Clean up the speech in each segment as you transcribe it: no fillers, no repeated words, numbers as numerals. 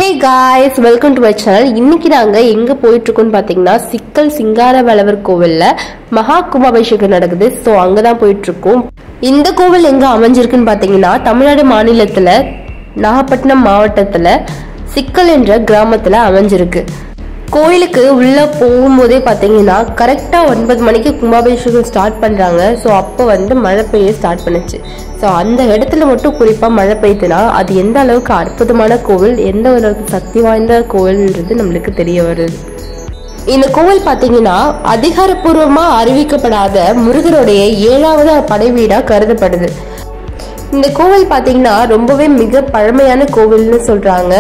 Hey guys, welcome to my channel. இன்னைக்கு நாங்க எங்க போயிட்டு இருக்கோம்னு பாத்தீங்கன்னா சிக்கல் சிங்காரவேலவர் கோவில்ல மகா கும்பாபிஷேகம் நடக்குது. சோ அங்க தான் போயிட்டு இருக்கோம். இந்த கோவில் எங்க அமைஞ்சிருக்குன்னு பாத்தீங்கன்னா தமிழ்நாடு மாநிலத்துல நாகப்பட்டினம் மாவட்டத்துல சிக்கல் என்ற கிராமத்துல அமைஞ்சிருக்கு. கோயிலுக்கு உள்ள போகும்போதே பாத்தீங்கன்னா கரெக்டா 9 மணிக்கு கும்பாபிஷேகம் ஸ்டார்ட் பண்றாங்க. ஸோ அப்போ மழை பெய்ய ஸ்டார்ட் பண்ணுச்சு. ஸோ அந்த இடத்துல மட்டும் குறிப்பா மழை பெய்யுதுன்னா அது எந்த அளவுக்கு அற்புதமான கோவில், எந்த அளவுக்கு சக்தி வாய்ந்த கோவில்ன்றது நம்மளுக்கு தெரிய வருது. இந்த கோவில் பாத்தீங்கன்னா அதிகாரப்பூர்வமா அறிவிக்கப்படாத முருகருடைய 7வது படைவீடா கருதப்படுது. இந்த கோவில் பாத்தீங்கன்னா ரொம்பவே மிக பழமையான கோவில்னு சொல்றாங்க.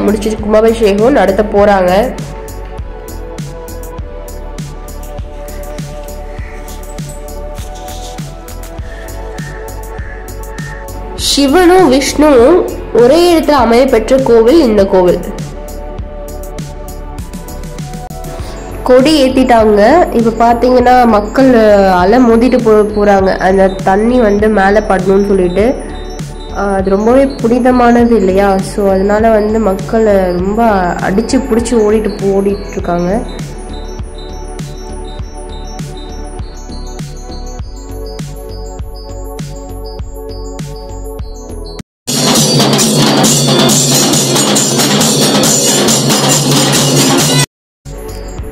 முடிச்சிட்டு கும்பாபிஷேகம் நடத்த போறாங்க. சிவனும் விஷ்ணுவும் ஒரே இடத்துல அமைய பெற்ற கோவில் இந்த கோவில். கொடி ஏத்திட்டாங்க. இப்ப பாத்தீங்கன்னா மக்கள் அலை மோதிட்டு போறாங்க. அந்த தண்ணி மேல படணும்னு சொல்லிட்டு அது ரொம்பவே புனிதமானது இல்லையா? ஸோ அதனால மக்கள் ரொம்ப அடிச்சு பிடிச்சி ஓடிட்டு இருக்காங்க.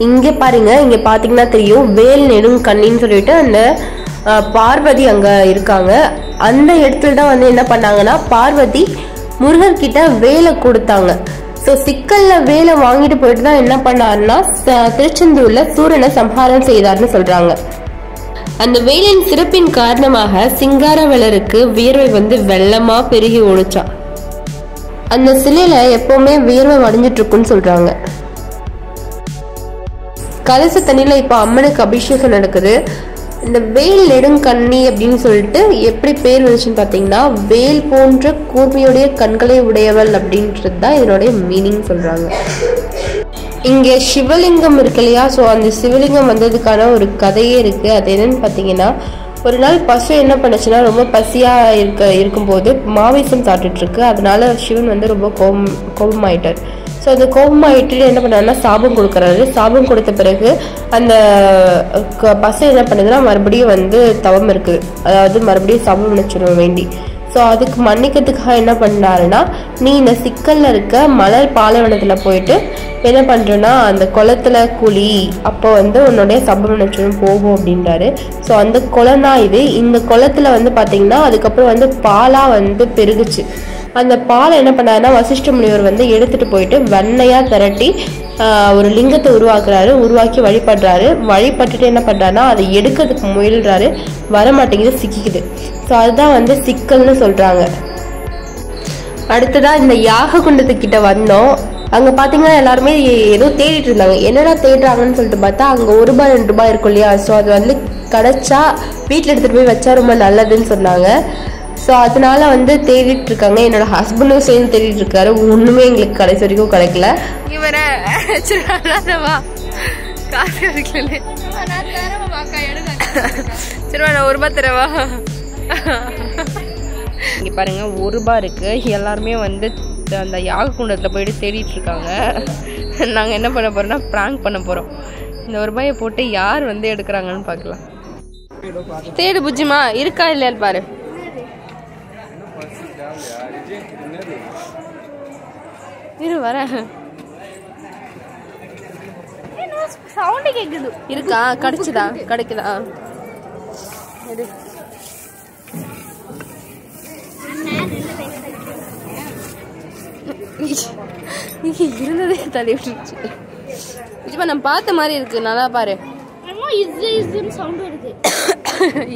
இங்க பாருங்க, இங்க பாத்தீங்கன்னா தெரியும் வேல் நெடும் கண்ணின்னு சொல்லிட்டு அந்த பார்வதி அங்க இருக்காங்க. அந்த இடத்துல தான் என்ன பண்ணாங்கன்னா பார்வதி முருகர் கிட்ட வேலை கொடுத்தாங்க. ஸோ சிக்கல்ல வேலை வாங்கிட்டு போயிட்டு தான் என்ன பண்ணாருன்னா திருச்செந்தூர்ல சூரனை சம்ஹாரம் செய்தார்னு சொல்றாங்க. அந்த வேலின் சிறப்பின் காரணமாக சிங்காரவேலருக்கு வியர்வை வெள்ளமா பெருகி ஓடிச்சான். அந்த சிலையில எப்பவுமே வியர்வை வடிஞ்சிட்டு இருக்குன்னு சொல்றாங்க. கலச தண்ணியில இப்ப அம்மனுக்கு அபிஷேகம் நடக்குது. இந்த வேல் நெடுங்கண்ணி அப்படின்னு சொல்லிட்டு எப்படி பேர் வந்துச்சுன்னு பாத்தீங்கன்னா வேல் போன்ற கூர்மையுடைய கண்களை உடையவள் அப்படின்றது தான் இதனுடைய மீனிங் சொல்றாங்க. இங்க சிவலிங்கம் இருக்கு இல்லையா? ஸோ அந்த சிவலிங்கம் வந்ததுக்கான ஒரு கதையே இருக்கு. அது என்னன்னு பாத்தீங்கன்னா ஒரு நாள் பசு என்ன பண்ணுச்சுன்னா ரொம்ப பசியா இருக்கும்போது மாமிசம் சாப்பிட்டுட்டு இருக்கு. அதனால சிவன் ரொம்ப கோபமாயிட்டார். ஸோ அந்த கோபமாயிட்டு என்ன பண்ணாருன்னா சாபம் கொடுக்குறாரு. சாபம் கொடுத்த பிறகு அந்த பசு என்ன பண்ணுதுன்னா மறுபடியும் தவம் இருக்குது, அதாவது மறுபடியும் சாபம் நினைச்சிடும் வேண்டி. ஸோ அதுக்கு மன்னிக்கிறதுக்காக என்ன பண்ணாருன்னா நீ இந்த சிக்கல்ல இருக்க மலர் பாலைவனத்துல போயிட்டு என்ன பண்றேன்னா அந்த குளத்துல குழி, அப்போ உன்னுடைய சபம் நினைச்சிடும் போகும் அப்படின்றாரு. ஸோ அந்த குளம் தான் இது. இந்த குளத்துல பாத்தீங்கன்னா அதுக்கப்புறம் பாலா பெருகுச்சு. அந்த பாலை என்ன பண்ணாருன்னா வசிஷ்ட முனிவர் எடுத்துட்டு போயிட்டு வெண்ணையா திரட்டி ஒரு லிங்கத்தை உருவாக்கி வழிபட்டுட்டு என்ன பண்றாருன்னா அதை எடுக்கிறதுக்கு முயல்றாரு. வரமாட்டேங்குது, சிக்கிக்குது. ஸோ அதுதான் சிக்கல்னு சொல்றாங்க. அடுத்ததா இந்த யாக குண்டத்துக்கிட்ட வந்தோம். அங்க பாத்தீங்கன்னா எல்லாருமே ஏதோ தேடிட்டு இருந்தாங்க. என்னடா தேடுறாங்கன்னு சொல்லிட்டு பார்த்தா அங்க ₹1 ₹2 இருக்கும் இல்லையா? ஸோ அது கிடைச்சா வீட்டுல எடுத்துட்டு போய் வச்சா ரொம்ப நல்லதுன்னு சொன்னாங்க. ஸோ அதனால தேடிட்டு இருக்காங்க. என்னோட ஹஸ்பண்டும் சேர்ந்து தேடிட்டு இருக்காரு. ஒண்ணுமே எங்களுக்கு கடைசி வரைக்கும் கிடைக்கல. ₹1 தரவா? இங்க பாருங்க ₹1 இருக்கு. எல்லாருமே அந்த யாக குண்டத்துல போயிட்டு தேடிட்டு இருக்காங்க. நாங்க என்ன பண்ண போறோம்னா பிராங்க் பண்ண போறோம். இந்த ₹1 போட்டு யார் எடுக்கிறாங்கன்னு பாக்கலாம். தேடு புஜ்ஜிமா இருக்கா இல்லையான்னு பாரு. இரு வர இருக்கா? கிடைக்குதா? இருந்ததே தள்ளி விட்டுருச்சு. நிஜமா நம்ம பார்த்த மாதிரி இருக்கு. நல்லா பாரு.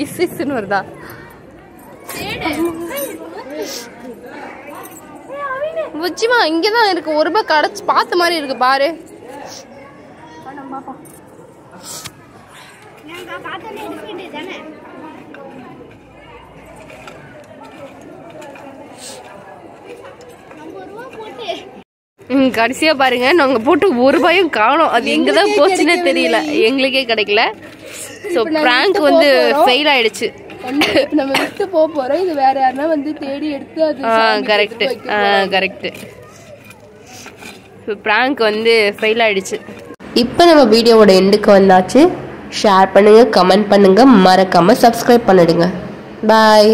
இஸ்ன்னு வருதா? புஜ்ஜிமா இங்கதான் இருக்கு. ₹1 கிடைச்சு பார்த்த மாதிரி இருக்கு பாரு. கடைசியா பாருங்க நாங்க போட்டு ஒரு ரூபாயும் காணோம். அது எங்கதான் போச்சுன்னே தெரியல, எங்களுக்கே கிடைக்கல. ஸோ பிராங்க் வந்து ஃபெயில் ஆயிடுச்சு. நம்ம விட்டு போறோம். இது வேற யாருன்னா வந்து தேடி எடுத்து அது கரெக்ட் கரெக்ட். பிராங்க் வந்து ஃபெயில் ஆயிடுச்சு. இப்போ நம்ம வீடியோவோட எண்டுக்கு வந்தாச்சு. ஷேர் பண்ணுங்க, கமெண்ட் பண்ணுங்க, மறக்காம சப்ஸ்கிரைப் பண்ணிடுங்க. பாய்.